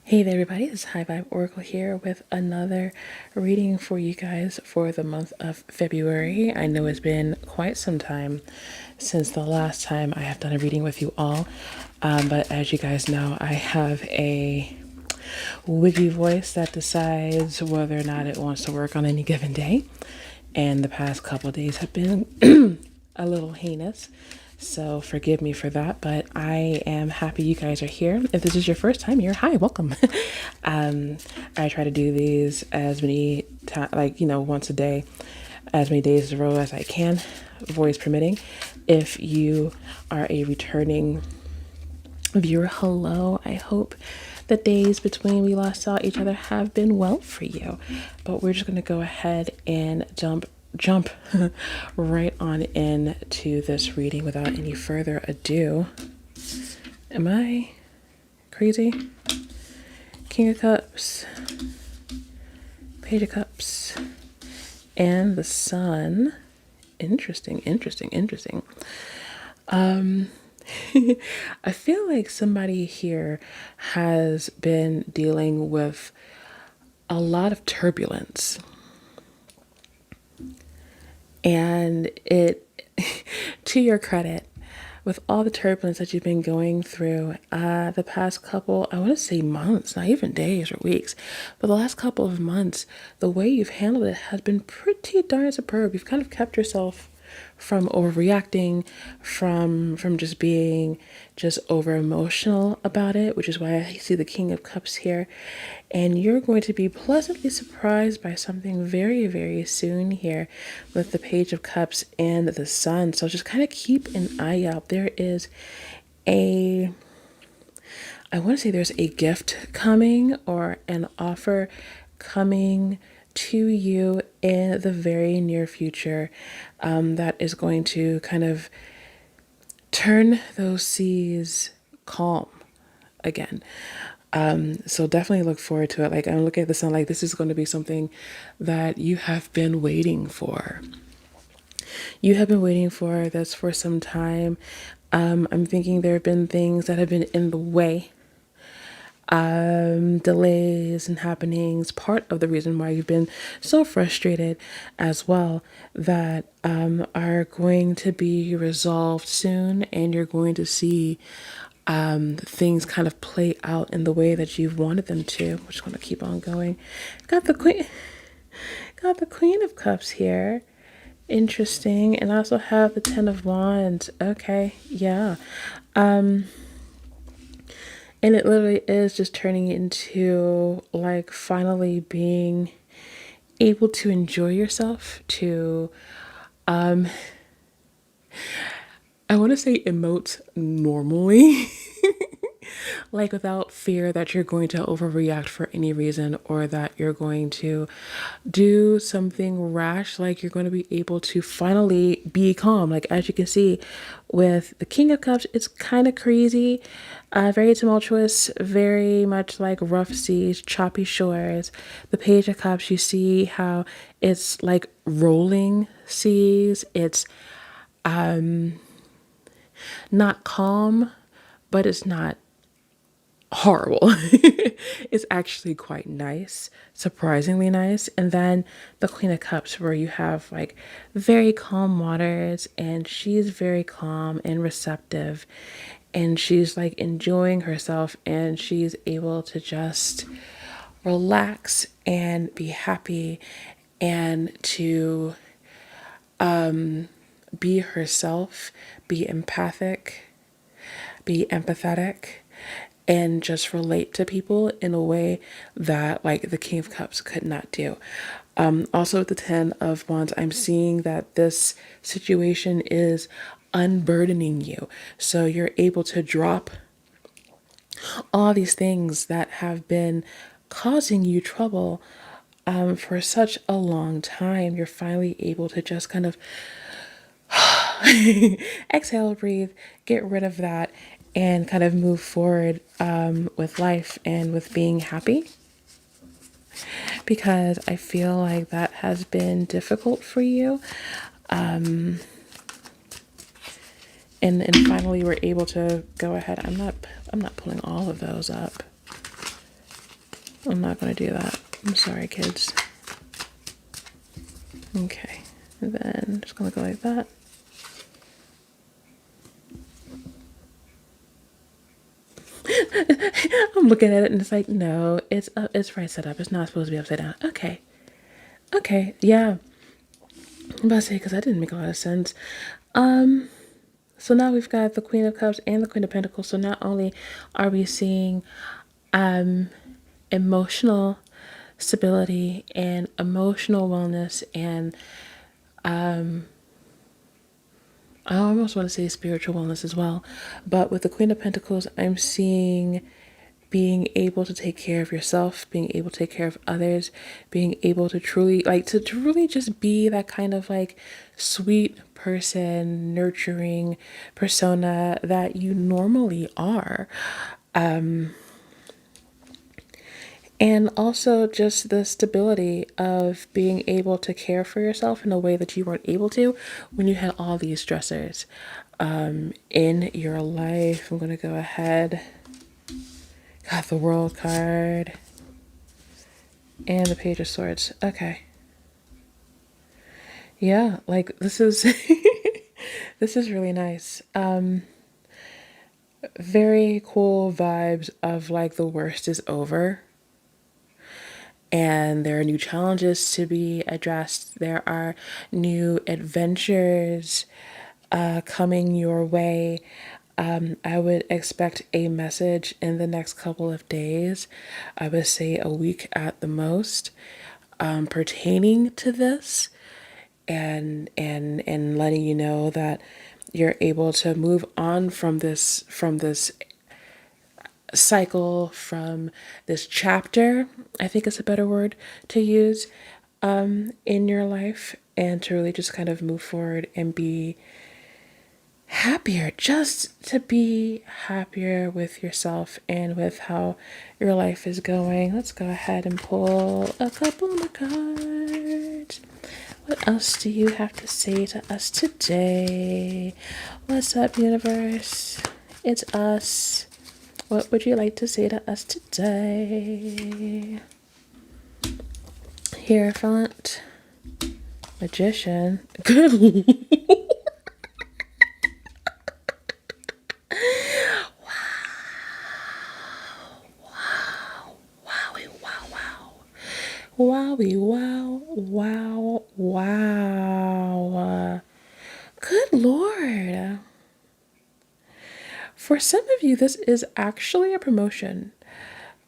Hey there, everybody. It's High Vibe Oracle here with another reading for you guys for the month of February. I know it's been quite some time since the last time I have done a reading with you all, but as you guys know, I have a wiggy voice that decides whether or not it wants to work on any given day, and the past couple days have been a little heinous. So forgive me for that, but I am happy you guys are here. If this is your first time here, hi, welcome. I try to do these as many times, once a day, as many days in a row as I can, voice permitting. If you are a returning viewer, hello. I hope the days between we last saw each other have been well for you. But we're just going to go ahead and jump right on into this reading without any further ado. Am I crazy? King of Cups, Page of Cups, and the Sun. Interesting. I feel like somebody here has been dealing with a lot of turbulence. And it, to your credit, with all the turbulence that you've been going through the past couple, I want to say months, not even days or weeks, but the last couple of months, the way you've handled it has been pretty darn superb. You've kind of kept yourself from overreacting, from just being just over emotional about it, which is why I see the King of Cups here. And you're going to be pleasantly surprised by something very, very soon here with the Page of Cups and the Sun. So just kind of keep an eye out. There is I want to say there's a gift coming or an offer coming to you in the very near future that is going to kind of turn those seas calm again. So definitely look forward to it. Like, I'm looking at the Sun like this is going to be something that you have been waiting for. You have been waiting for this for some time. I'm thinking there have been things that have been in the way, delays and happenings, part of the reason why you've been so frustrated as well, that are going to be resolved soon, and you're going to see things kind of play out in the way that you've wanted them to. We're just going to keep on going. Got the Queen of Cups here. Interesting. And I also have the Ten of Wands. Okay, yeah. And it literally is just turning into like finally being able to enjoy yourself, to I want to say emote normally. Like without fear that you're going to overreact for any reason, or that you're going to do something rash. Like you're going to be able to finally be calm. Like as you can see with the King of Cups, it's kind of crazy, very tumultuous, very much like rough seas, choppy shores. The Page of Cups, you see how it's like rolling seas. It's not calm, but it's not horrible. It's actually quite nice, surprisingly nice. And then the Queen of Cups, where you have like very calm waters, and she's very calm and receptive, and she's like enjoying herself, and she's able to just relax and be happy and to be herself, be empathic, be empathetic, and just relate to people in a way that like the King of Cups could not do. Also with the Ten of Wands, I'm seeing that this situation is unburdening you. So you're able to drop all these things that have been causing you trouble for such a long time. You're finally able to just kind of exhale, breathe, get rid of that, and kind of move forward with life and with being happy. Because I feel like that has been difficult for you. And finally we're able to go ahead. I'm not pulling all of those up. I'm not going to do that. I'm sorry, kids. Okay. And then just going to go like that. I'm looking at it and it's like, no, it's right set up. It's not supposed to be upside down. Okay. Okay. Yeah. I'm about to say, because that didn't make a lot of sense. So now we've got the Queen of Cups and the Queen of Pentacles. So not only are we seeing emotional stability and emotional wellness, and I almost want to say spiritual wellness as well. But with the Queen of Pentacles, I'm seeing being able to take care of yourself, being able to take care of others, being able to truly to truly just be that kind of like sweet person, nurturing persona that you normally are. And also just the stability of being able to care for yourself in a way that you weren't able to when you had all these stressors in your life. I'm going to go ahead. Got the World card and the Page of Swords. Okay. Yeah, like this is this is really nice. Very cool vibes of like the worst is over. And there are new challenges to be addressed. There are new adventures coming your way. I would expect a message in the next couple of days. I would say a week at the most, pertaining to this, and letting you know that you're able to move on from this cycle, from this chapter, I think is a better word to use, in your life, and to really just kind of move forward and be happier, just to be happier with yourself and with how your life is going. Let's go ahead and pull a couple more cards. What else do you have to say to us today? What's up, universe? It's us. What would you like to say to us today? Hierophant, Magician. Good. Wowie, wow, wow, wow. Good Lord. For some of you, this is actually a promotion.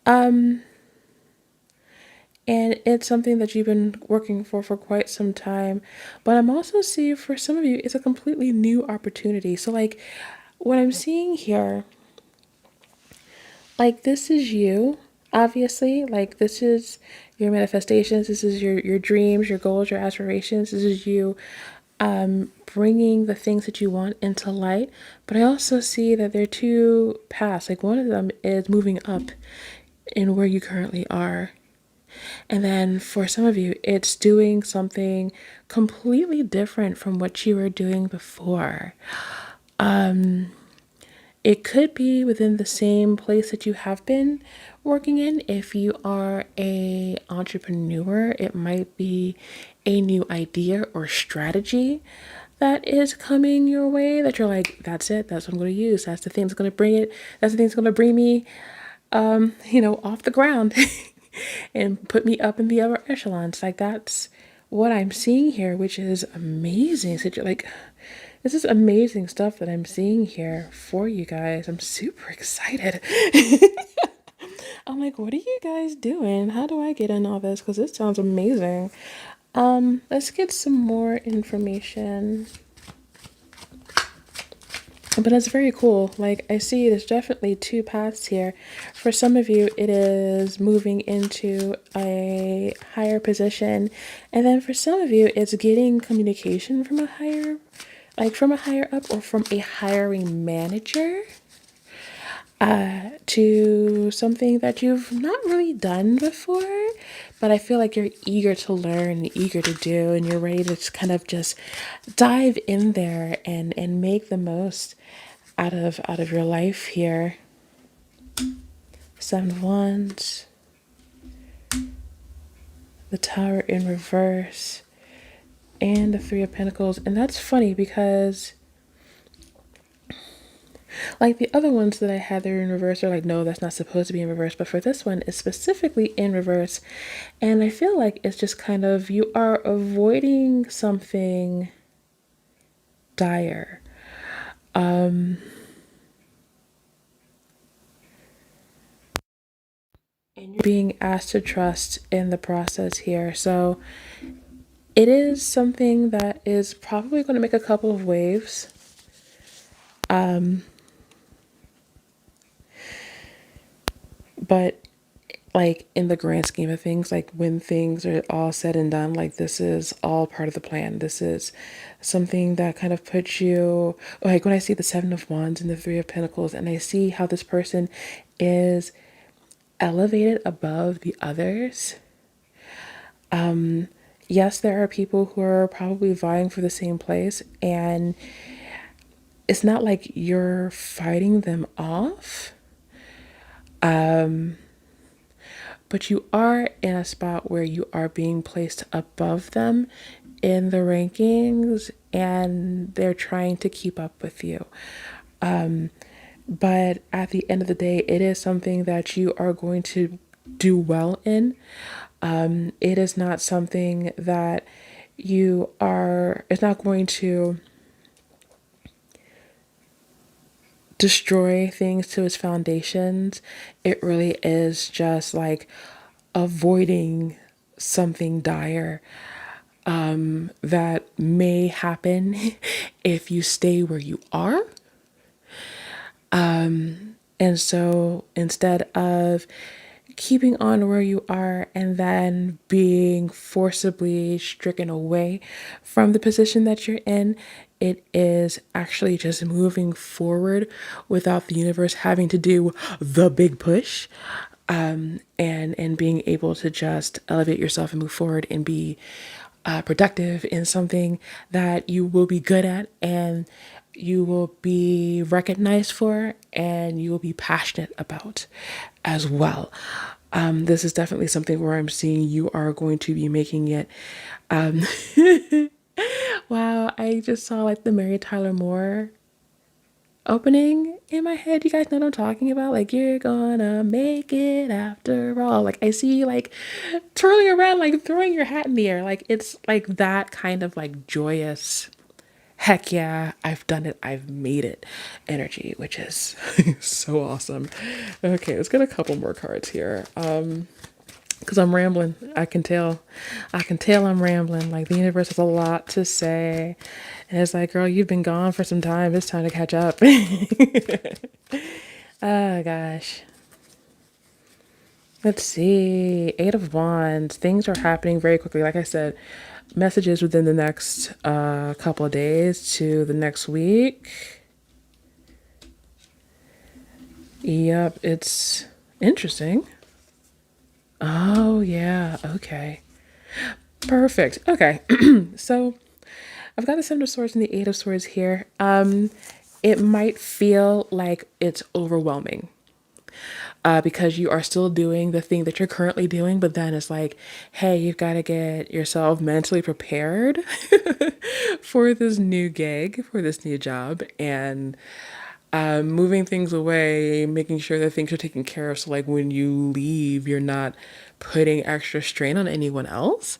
And it's something that you've been working for quite some time. But I'm also seeing for some of you, it's a completely new opportunity. So, like, what I'm seeing here, like, this is you, obviously. Like, this is your manifestations. This is your dreams, your goals, your aspirations. This is you bringing the things that you want into light. But I also see that there are two paths. Like, one of them is moving up in where you currently are. And then for some of you, it's doing something completely different from what you were doing before. It could be within the same place that you have been working in. If you are a entrepreneur, it might be a new idea or strategy that is coming your way that you're like, that's it, that's what I'm going to use. That's the thing that's going to bring it. That's the thing that's going to bring me, off the ground and put me up in the upper echelons. Like, that's what I'm seeing here, which is amazing. So you're like, this is amazing stuff that I'm seeing here for you guys. I'm super excited. I'm like, what are you guys doing? How do I get in all this? Because this sounds amazing. Let's get some more information. But it's very cool. Like, I see there's definitely two paths here. For some of you, it is moving into a higher position. And then for some of you, it's getting communication from a higher up, or from a hiring manager, to something that you've not really done before, but I feel like you're eager to learn, eager to do, and you're ready to kind of just dive in there and make the most out of your life here. Seven of Wands, the Tower in reverse, and the Three of Pentacles. And that's funny because like the other ones that I had there in reverse are like, no, that's not supposed to be in reverse. But for this one, it's specifically in reverse. And I feel like it's just kind of, you are avoiding something dire. And you're being asked to trust in the process here. So it is something that is probably going to make a couple of waves. But like in the grand scheme of things, like when things are all said and done, like this is all part of the plan. This is something that kind of puts you, like when I see the Seven of Wands and the Three of Pentacles, and I see how this person is elevated above the others. Yes, there are people who are probably vying for the same place, and it's not like you're fighting them off. But you are in a spot where you are being placed above them in the rankings, and they're trying to keep up with you. But at the end of the day, it is something that you are going to do well in. It is not something that it's not going to destroy things to its foundations. It really is just like avoiding something dire that may happen if you stay where you are. And so instead of keeping on where you are and then being forcibly stricken away from the position that you're in, it is actually just moving forward without the universe having to do the big push. And being able to just elevate yourself and move forward and be productive in something that you will be good at, and you will be recognized for, and you will be passionate about as well. This is definitely something where I'm seeing you are going to be making it. Wow, I just saw like the Mary Tyler Moore opening in my head. You guys know what I'm talking about? Like, you're gonna make it after all. Like, I see you like twirling around, like throwing your hat in the air. Like, it's like that kind of like joyous, heck yeah, I've done it, I've made it energy, which is so awesome. Okay, let's get a couple more cards here. Because I'm rambling. I can tell. I'm rambling. Like the universe has a lot to say. And it's like, girl, you've been gone for some time. It's time to catch up. Oh, gosh. Let's see. Eight of Wands. Things are happening very quickly. Like I said, messages within the next couple of days to the next week. Yep, it's interesting. Oh, yeah. Okay. Perfect. Okay. So I've got the Seven of Swords and the Eight of Swords here. It might feel like it's overwhelming because you are still doing the thing that you're currently doing, but then it's like, hey, you've got to get yourself mentally prepared for this new gig, for this new job, and moving things away, making sure that things are taken care of. So, like, when you leave, you're not putting extra strain on anyone else.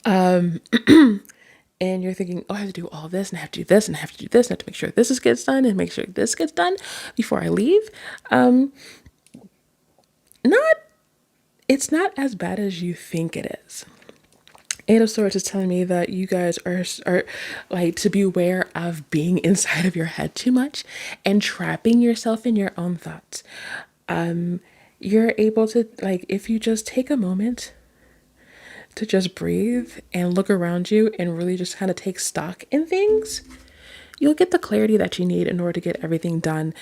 And you're thinking, oh, I have to do all this, and I have to do this, and I have to do this, and I have to make sure this gets done, and make sure this gets done before I leave. Not, it's not as bad as you think it is. Eight of Swords is telling me that you guys are like to be aware of being inside of your head too much and trapping yourself in your own thoughts. You're able to, like, if you just take a moment to just breathe and look around you and really just kind of take stock in things, you'll get the clarity that you need in order to get everything done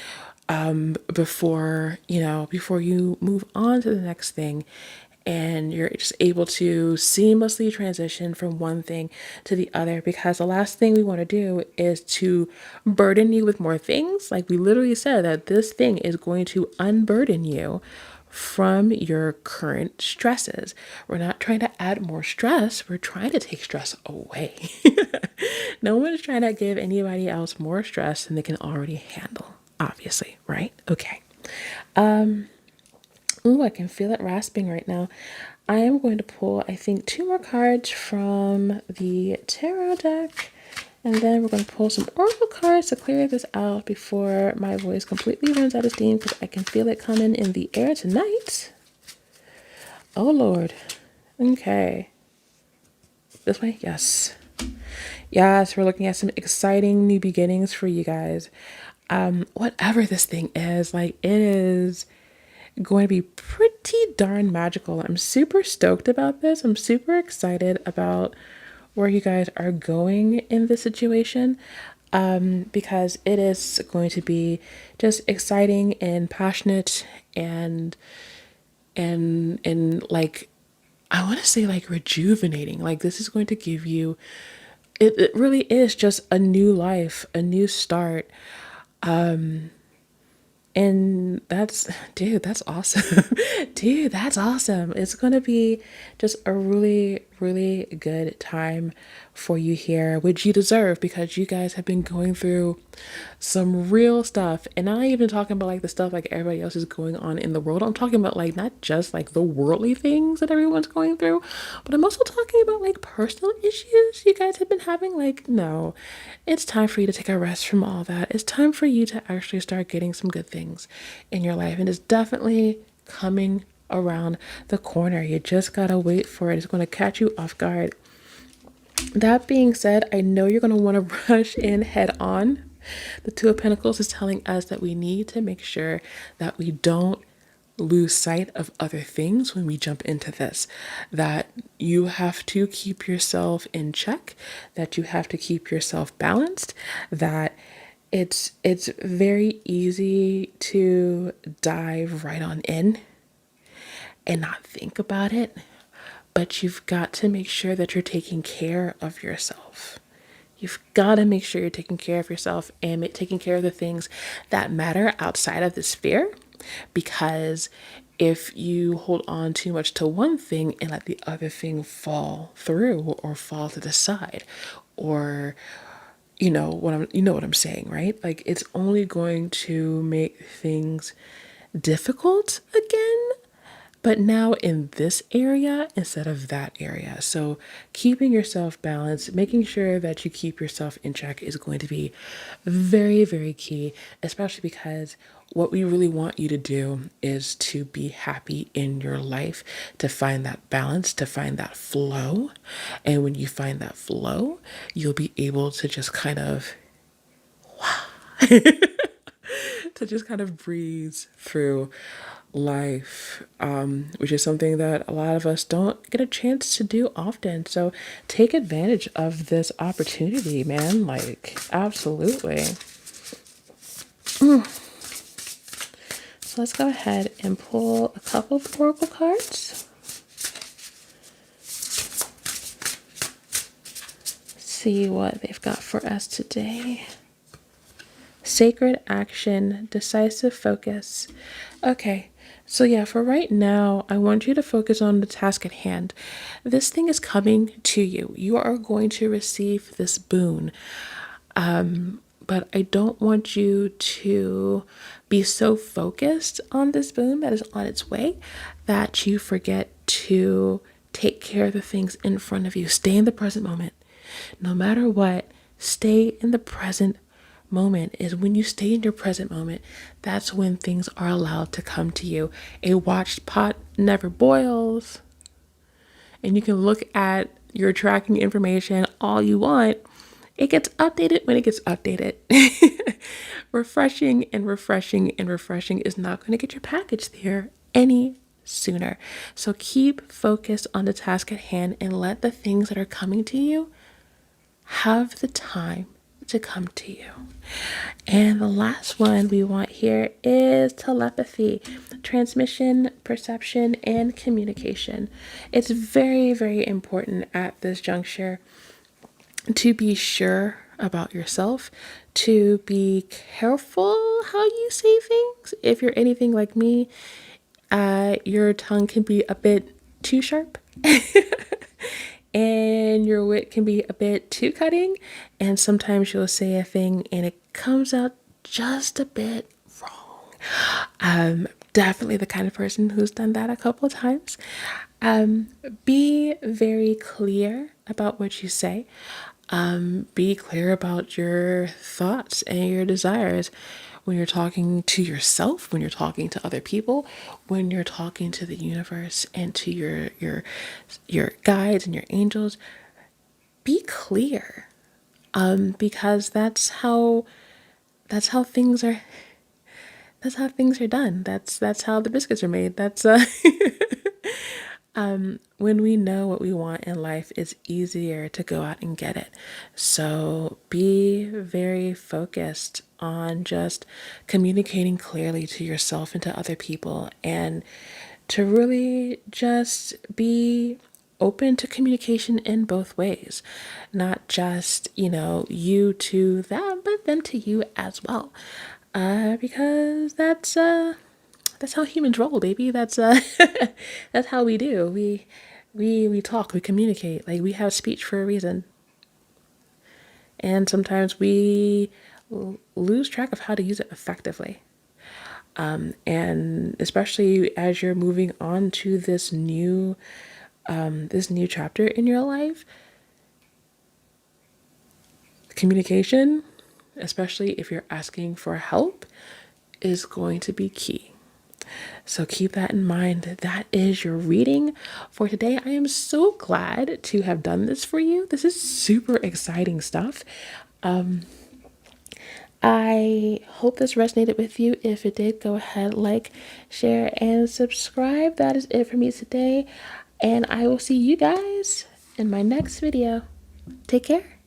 before you move on to the next thing. And you're just able to seamlessly transition from one thing to the other, because the last thing we want to do is to burden you with more things. Like we literally said that this thing is going to unburden you from your current stresses. We're not trying to add more stress, we're trying to take stress away. No one's trying to give anybody else more stress than they can already handle, obviously, right? Okay. Ooh, I can feel it rasping right now. I am going to pull, I think, 2 more cards from the tarot deck. And then we're going to pull some oracle cards to clear this out before my voice completely runs out of steam, because I can feel it coming in the air tonight. Oh, Lord. Okay. This way? Yes. Yes, we're looking at some exciting new beginnings for you guys. Whatever this thing is, like, it is going to be pretty darn magical. I'm super stoked about this. I'm super excited about where you guys are going in this situation, because it is going to be just exciting and passionate and like, I want to say like rejuvenating. Like, this is going to give you, it really is just a new life, a new start. And that's, dude, that's awesome. Dude, that's awesome. It's going to be just a really, really good time for you here, which you deserve, because you guys have been going through some real stuff. And I'm not even talking about like the stuff like everybody else is going on in the world. I'm talking about like not just like the worldly things that everyone's going through, but I'm also talking about like personal issues you guys have been having. Like, no, it's time for you to take a rest from all that. It's time for you to actually start getting some good things in your life. And it's definitely coming around the corner. You just gotta wait for it. It's going to catch you off guard. That being said, I know you're going to want to rush in head on. The Two of Pentacles is telling us that we need to make sure that we don't lose sight of other things when we jump into this, that you have to keep yourself in check, that you have to keep yourself balanced, that it's very easy to dive right on in and not think about it, but you've got to make sure that you're taking care of yourself. You've got to make sure you're taking care of yourself and taking care of the things that matter outside of the sphere. Because if you hold on too much to one thing and let the other thing fall through or fall to the side, or you know what I'm saying, right? Like, it's only going to make things difficult again, but now in this area instead of that area. So keeping yourself balanced, making sure that you keep yourself in check is going to be very, very key, especially because what we really want you to do is to be happy in your life, to find that balance, to find that flow. And when you find that flow, you'll be able to just kind of breeze through life, which is something that a lot of us don't get a chance to do often. So take advantage of this opportunity, man. Like, absolutely. So let's go ahead and pull a couple of oracle cards. See what they've got for us today. Sacred action, decisive focus. Okay, so yeah, for right now, I want you to focus on the task at hand. This thing is coming to you. You are going to receive this boon. But I don't want you to be so focused on this boon that is on its way that you forget to take care of the things in front of you. Stay in the present moment. No matter what, stay in the present moment. Is when you stay in your present moment, that's when things are allowed to come to you. A watched pot never boils. And you can look at your tracking information all you want. It gets updated when it gets updated. Refreshing and refreshing and refreshing is not going to get your package there any sooner. So keep focused on the task at hand and let the things that are coming to you have the time to come to you. And the last one we want here is telepathy, transmission, perception, and communication. It's very, very important at this juncture to be sure about yourself, to be careful how you say things. If you're anything like me, Your tongue can be a bit too sharp. And your wit can be a bit too cutting, and sometimes you'll say a thing and it comes out just a bit wrong. Definitely the kind of person who's done that a couple of times. Be very clear about what you say. Be clear about your thoughts and your desires when you're talking to yourself, when you're talking to other people, when you're talking to the universe and to your guides and your angels. Be clear, because that's how things are. That's how things are done. That's how the biscuits are made. That's when we know what we want in life, it's easier to go out and get it. So be very focused on just communicating clearly to yourself and to other people, and to really just be open to communication in both ways, not just, you to them, but them to you as well. Because that's how humans roll, baby. That's that's how we do. We talk, we communicate. Like, we have speech for a reason. And sometimes we lose track of how to use it effectively. And especially as you're moving on to this new chapter in your life, communication, especially if you're asking for help, is going to be key. So keep that in mind. That is your reading for today. I am so glad to have done this for you. This is super exciting stuff. I hope this resonated with you. If it did, go ahead, like, share, and subscribe. That is it for me today. And I will see you guys in my next video. Take care.